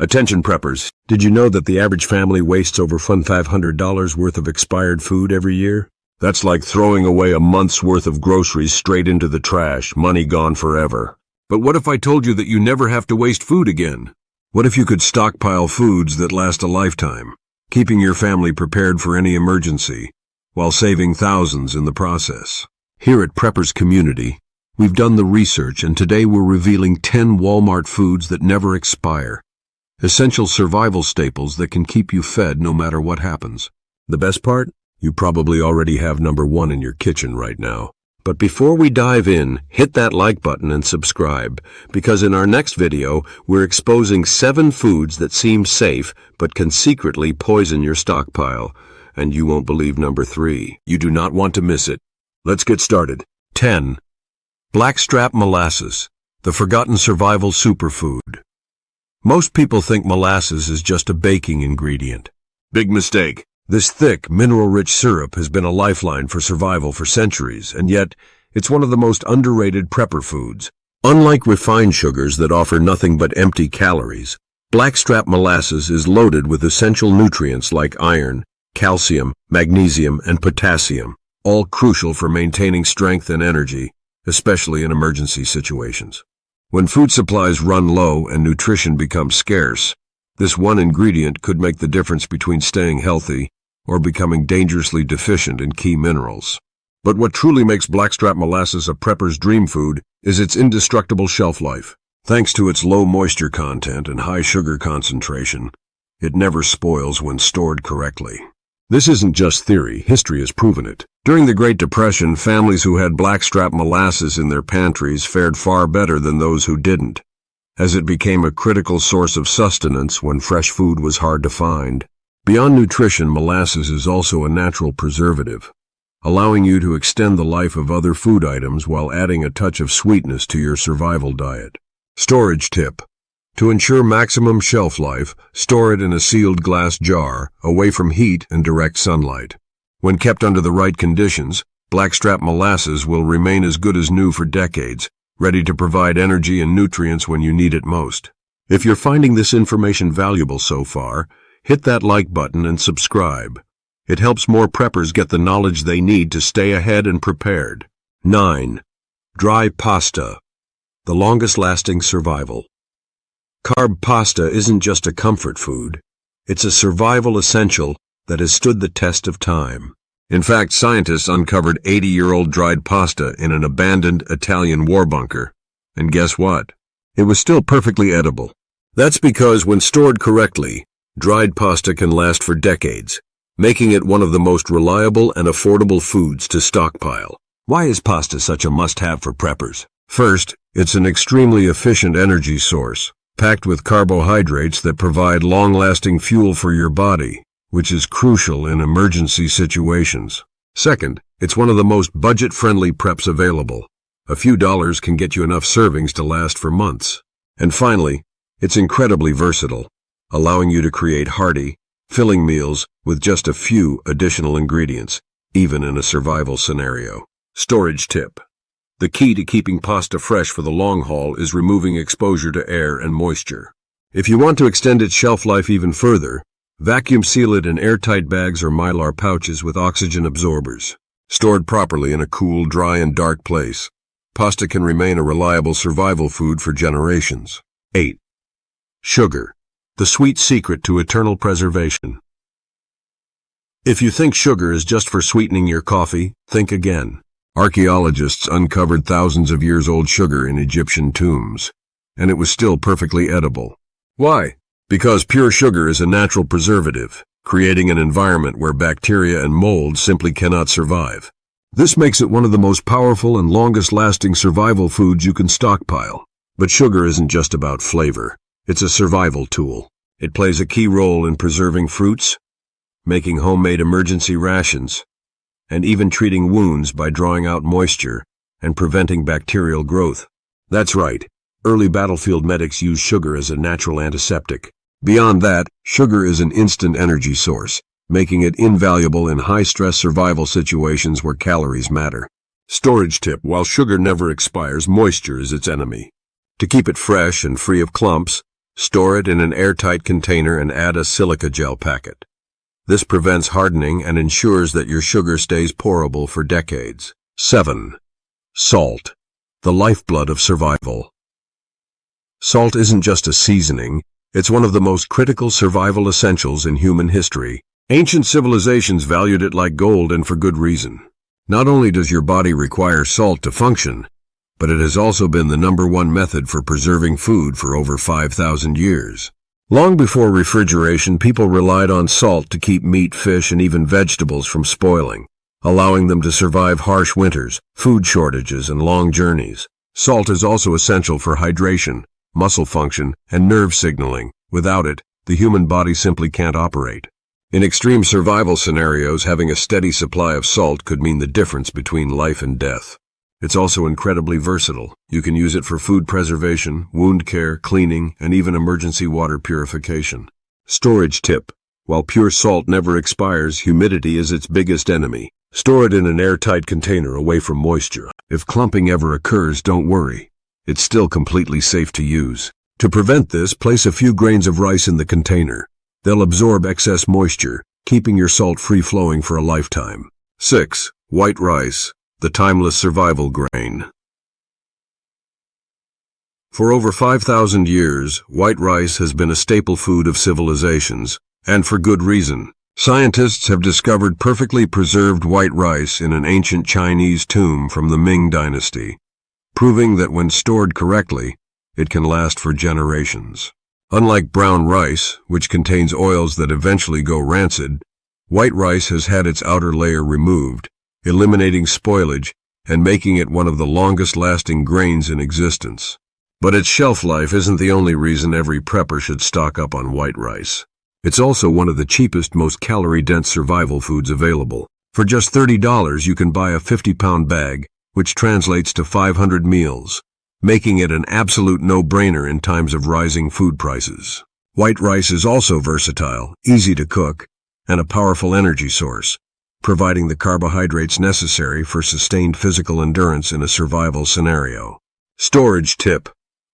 Attention preppers, did you know that the average family wastes over $500 worth of expired food every year? That's like throwing away a month's worth of groceries straight into the trash, money gone forever. But what if I told you that you never have to waste food again? What if you could stockpile foods that last a lifetime, keeping your family prepared for any emergency, while saving thousands in the process? Here at Preppers Community, we've done the research, and today we're revealing 10 Walmart foods that never expire. Essential survival staples that can keep you fed no matter what happens. The best part? You probably already have number 1 in your kitchen right now. But before we dive in, hit that like button and subscribe, because in our next video, we're exposing 7 foods that seem safe but can secretly poison your stockpile. And you won't believe number 3. You do not want to miss it. Let's get started. 10. Blackstrap molasses, the forgotten survival superfood. Most people think molasses is just a baking ingredient. Big mistake. This thick, mineral-rich syrup has been a lifeline for survival for centuries, and yet it's one of the most underrated prepper foods. Unlike refined sugars that offer nothing but empty calories, blackstrap molasses is loaded with essential nutrients like iron, calcium, magnesium, and potassium, all crucial for maintaining strength and energy, especially in emergency situations. When food supplies run low and nutrition becomes scarce, this one ingredient could make the difference between staying healthy or becoming dangerously deficient in key minerals. But what truly makes blackstrap molasses a prepper's dream food is its indestructible shelf life. Thanks to its low moisture content and high sugar concentration, it never spoils when stored correctly. This isn't just theory, history has proven it. During the Great Depression, families who had blackstrap molasses in their pantries fared far better than those who didn't, as it became a critical source of sustenance when fresh food was hard to find. Beyond nutrition, molasses is also a natural preservative, allowing you to extend the life of other food items while adding a touch of sweetness to your survival diet. Storage tip. To ensure maximum shelf life, store it in a sealed glass jar, away from heat and direct sunlight. When kept under the right conditions, blackstrap molasses will remain as good as new for decades, ready to provide energy and nutrients when you need it most. If you're finding this information valuable so far, hit that like button and subscribe. It helps more preppers get the knowledge they need to stay ahead and prepared. 9. Dry pasta, the longest-lasting survival. Carb pasta isn't just a comfort food. It's a survival essential that has stood the test of time. In fact, scientists uncovered 80-year-old dried pasta in an abandoned Italian war bunker. And guess what? It was still perfectly edible. That's because when stored correctly, dried pasta can last for decades, making it one of the most reliable and affordable foods to stockpile. Why is pasta such a must-have for preppers? First, it's an extremely efficient energy source, packed with carbohydrates that provide long-lasting fuel for your body, which is crucial in emergency situations. Second, it's one of the most budget-friendly preps available. A few dollars can get you enough servings to last for months. And finally, it's incredibly versatile, allowing you to create hearty, filling meals with just a few additional ingredients, even in a survival scenario. Storage tip. The key to keeping pasta fresh for the long haul is removing exposure to air and moisture. If you want to extend its shelf life even further, vacuum seal it in airtight bags or mylar pouches with oxygen absorbers. Stored properly in a cool, dry, and dark place, pasta can remain a reliable survival food for generations. 8. Sugar, the sweet secret to eternal preservation. If you think sugar is just for sweetening your coffee, think again. Archaeologists uncovered thousands of years old sugar in Egyptian tombs, and it was still perfectly edible. Why? Because pure sugar is a natural preservative, creating an environment where bacteria and mold simply cannot survive. This makes it one of the most powerful and longest-lasting survival foods you can stockpile. But sugar isn't just about flavor. It's a survival tool. It plays a key role in preserving fruits, making homemade emergency rations, and even treating wounds by drawing out moisture and preventing bacterial growth. That's right. Early battlefield medics used sugar as a natural antiseptic. Beyond that, sugar is an instant energy source, making it invaluable in high-stress survival situations where calories matter. Storage tip: while sugar never expires, moisture is its enemy. To keep it fresh and free of clumps, Store it in an airtight container and add a silica gel packet. This prevents hardening and ensures that your sugar stays pourable for decades. 7. Salt, the lifeblood of survival. Salt isn't just a seasoning, it's one of the most critical survival essentials in human history. Ancient civilizations valued it like gold, and for good reason. Not only does your body require salt to function, but it has also been the #1 method for preserving food for over 5,000 years. Long before refrigeration, people relied on salt to keep meat, fish, and even vegetables from spoiling, allowing them to survive harsh winters, food shortages, and long journeys. Salt is also essential for hydration, muscle function, and nerve signaling. Without it, the human body simply can't operate. In extreme survival scenarios, having a steady supply of salt could mean the difference between life and death. It's also incredibly versatile. You can use it for food preservation, wound care, cleaning, and even emergency water purification. Storage tip. While pure salt never expires, humidity is its biggest enemy. Store it in an airtight container away from moisture. If clumping ever occurs, don't worry. It's still completely safe to use. To prevent this, place a few grains of rice in the container. They'll absorb excess moisture, keeping your salt free-flowing for a lifetime. 6. White rice, the timeless survival grain. For over 5,000 years, white rice has been a staple food of civilizations, and for good reason. Scientists have discovered perfectly preserved white rice in an ancient Chinese tomb from the Ming Dynasty, proving that when stored correctly, it can last for generations. Unlike brown rice, which contains oils that eventually go rancid, white rice has had its outer layer removed, eliminating spoilage and making it one of the longest-lasting grains in existence. But its shelf life isn't the only reason every prepper should stock up on white rice. It's also one of the cheapest, most calorie-dense survival foods available. For just $30, you can buy a 50-pound bag, which translates to 500 meals, making it an absolute no-brainer in times of rising food prices. White rice is also versatile, easy to cook, and a powerful energy source, providing the carbohydrates necessary for sustained physical endurance in a survival scenario. Storage tip.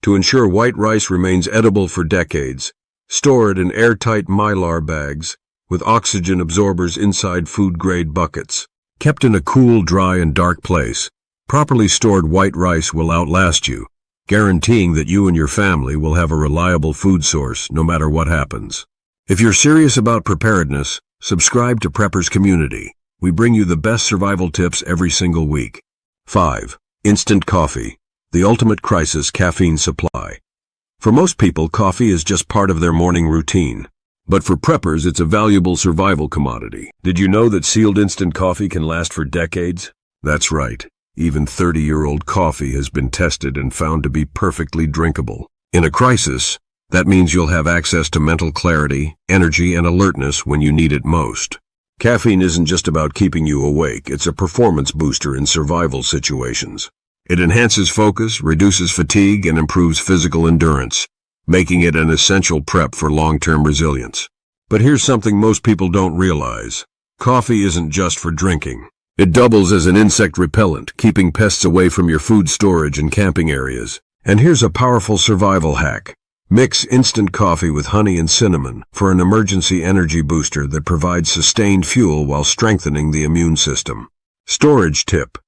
To ensure white rice remains edible for decades, store it in airtight mylar bags with oxygen absorbers inside food-grade buckets. Kept in a cool, dry, and dark place, properly stored white rice will outlast you, guaranteeing that you and your family will have a reliable food source no matter what happens. If you're serious about preparedness, subscribe to Prepper's Community. We bring you the best survival tips every single week. 5. Instant coffee, the ultimate crisis caffeine supply. For most people, coffee is just part of their morning routine. But for preppers, it's a valuable survival commodity. Did you know that sealed instant coffee can last for decades? That's right. Even 30-year-old coffee has been tested and found to be perfectly drinkable. In a crisis, that means you'll have access to mental clarity, energy, and alertness when you need it most. Caffeine isn't just about keeping you awake, it's a performance booster in survival situations. It enhances focus, reduces fatigue, and improves physical endurance, making it an essential prep for long-term resilience. But here's something most people don't realize. Coffee isn't just for drinking. It doubles as an insect repellent, keeping pests away from your food storage and camping areas. And here's a powerful survival hack. Mix instant coffee with honey and cinnamon for an emergency energy booster that provides sustained fuel while strengthening the immune system. Storage tip.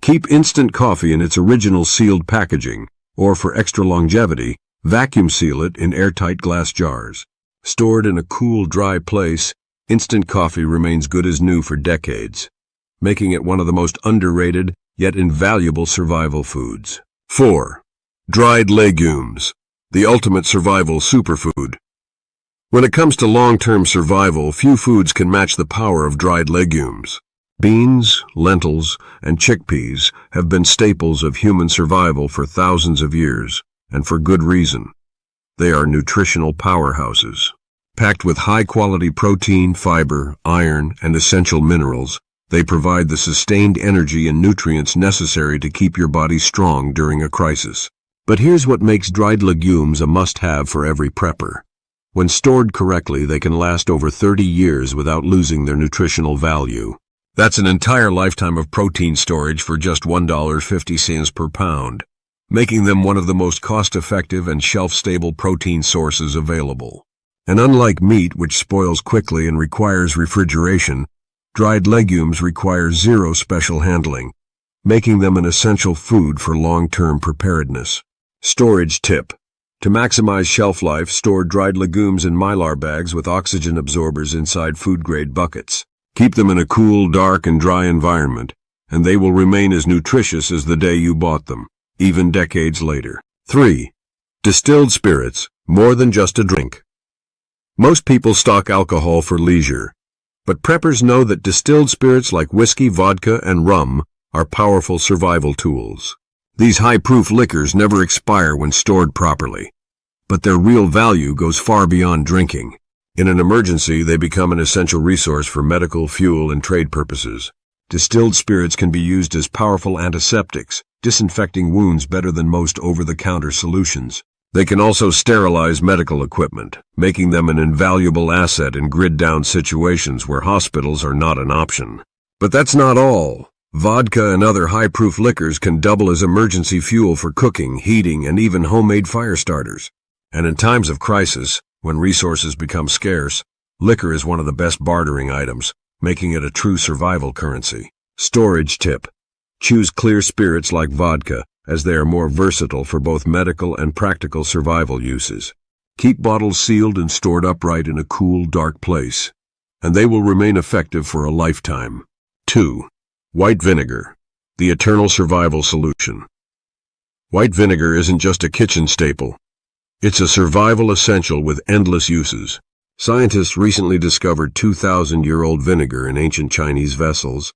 Keep instant coffee in its original sealed packaging, or for extra longevity, vacuum seal it in airtight glass jars. Stored in a cool, dry place, instant coffee remains good as new for decades, making it one of the most underrated yet invaluable survival foods. 4. Dried legumes, the ultimate survival superfood. When it comes to long-term survival, few foods can match the power of dried legumes. Beans, lentils, and chickpeas have been staples of human survival for thousands of years, and for good reason. They are nutritional powerhouses. Packed with high-quality protein, fiber, iron, and essential minerals, they provide the sustained energy and nutrients necessary to keep your body strong during a crisis. But here's what makes dried legumes a must-have for every prepper. When stored correctly, they can last over 30 years without losing their nutritional value. That's an entire lifetime of protein storage for just $1.50 per pound. making them one of the most cost-effective and shelf-stable protein sources available. And unlike meat, which spoils quickly and requires refrigeration, dried legumes require zero special handling, making them an essential food for long-term preparedness. Storage tip. To maximize shelf life, store dried legumes in Mylar bags with oxygen absorbers inside food-grade buckets. Keep them in a cool, dark, and dry environment, and they will remain as nutritious as the day you bought them, even decades later. 3. Distilled spirits, more than just a drink. Most people stock alcohol for leisure, but preppers know that distilled spirits like whiskey, vodka, and rum are powerful survival tools. These high-proof liquors never expire when stored properly, but their real value goes far beyond drinking. In an emergency, they become an essential resource for medical, fuel, and trade purposes. Distilled spirits can be used as powerful antiseptics, disinfecting wounds better than most over-the-counter solutions. They can also sterilize medical equipment, making them an invaluable asset in grid-down situations where hospitals are not an option. But that's not all. Vodka and other high-proof liquors can double as emergency fuel for cooking, heating, and even homemade fire starters. And in times of crisis, when resources become scarce, liquor is one of the best bartering items, making it a true survival currency. Storage tip. Choose clear spirits like vodka, as they are more versatile for both medical and practical survival uses. Keep bottles sealed and stored upright in a cool, dark place, and they will remain effective for a lifetime. 2. White vinegar, the eternal survival solution. White vinegar isn't just a kitchen staple. It's a survival essential with endless uses. Scientists recently discovered 2,000-year-old vinegar in ancient Chinese vessels,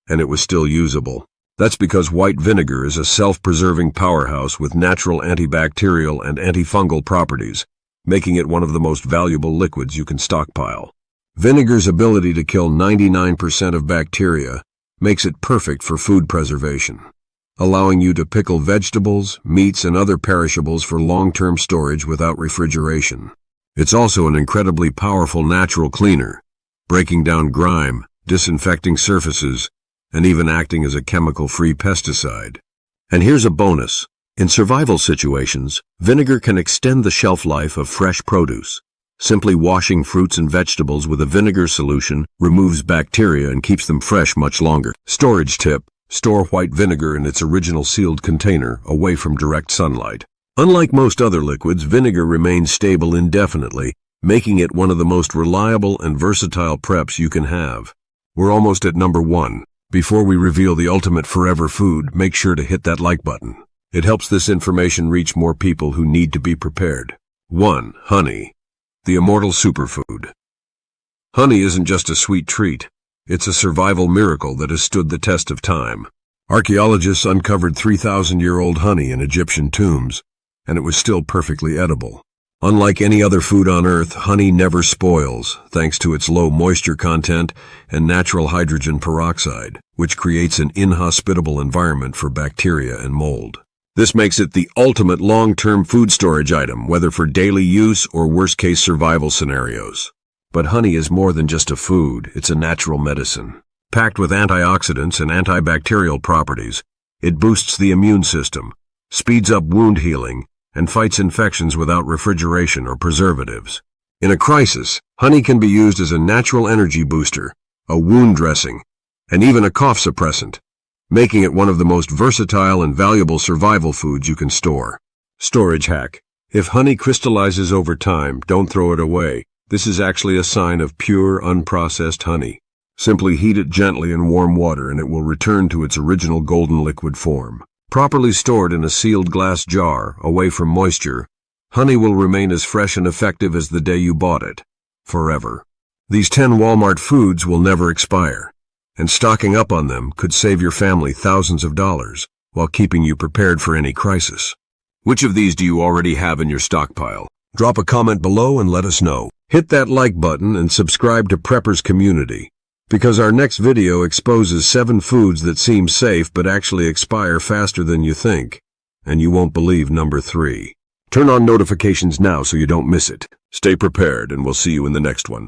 and it was still usable. That's because white vinegar is a self-preserving powerhouse with natural antibacterial and antifungal properties, making it one of the most valuable liquids you can stockpile. Vinegar's ability to kill 99% of bacteria makes it perfect for food preservation, allowing you to pickle vegetables, meats, and other perishables for long-term storage without refrigeration. It's also an incredibly powerful natural cleaner, breaking down grime, disinfecting surfaces, and even acting as a chemical-free pesticide. And here's a bonus. In survival situations, vinegar can extend the shelf life of fresh produce. Simply washing fruits and vegetables with a vinegar solution removes bacteria and keeps them fresh much longer. Storage tip. Store white vinegar in its original sealed container, away from direct sunlight. Unlike most other liquids, vinegar remains stable indefinitely, making it one of the most reliable and versatile preps you can have. We're almost at number 1. Before we reveal the ultimate forever food, make sure to hit that like button. It helps this information reach more people who need to be prepared. 1. Honey, the immortal superfood. Honey isn't just a sweet treat. It's a survival miracle that has stood the test of time. Archaeologists uncovered 3,000-year-old honey in Egyptian tombs, and it was still perfectly edible. Unlike any other food on Earth, honey never spoils, thanks to its low moisture content and natural hydrogen peroxide, which creates an inhospitable environment for bacteria and mold. This makes it the ultimate long-term food storage item, whether for daily use or worst-case survival scenarios. But honey is more than just a food, it's a natural medicine. Packed with antioxidants and antibacterial properties, it boosts the immune system, speeds up wound healing, and fights infections without refrigeration or preservatives. In a crisis, honey can be used as a natural energy booster, a wound dressing, and even a cough suppressant, making it one of the most versatile and valuable survival foods you can store. Storage hack. If honey crystallizes over time, don't throw it away. This is actually a sign of pure, unprocessed honey. Simply heat it gently in warm water and it will return to its original golden liquid form. Properly stored in a sealed glass jar, away from moisture, honey will remain as fresh and effective as the day you bought it. Forever. These 10 Walmart foods will never expire, and stocking up on them could save your family thousands of dollars while keeping you prepared for any crisis. Which of these do you already have in your stockpile? Drop a comment below and let us know. Hit that like button and subscribe to Preppers Community, because our next video exposes 7 foods that seem safe but actually expire faster than you think. And you won't believe number 3. Turn on notifications now so you don't miss it. Stay prepared and we'll see you in the next one.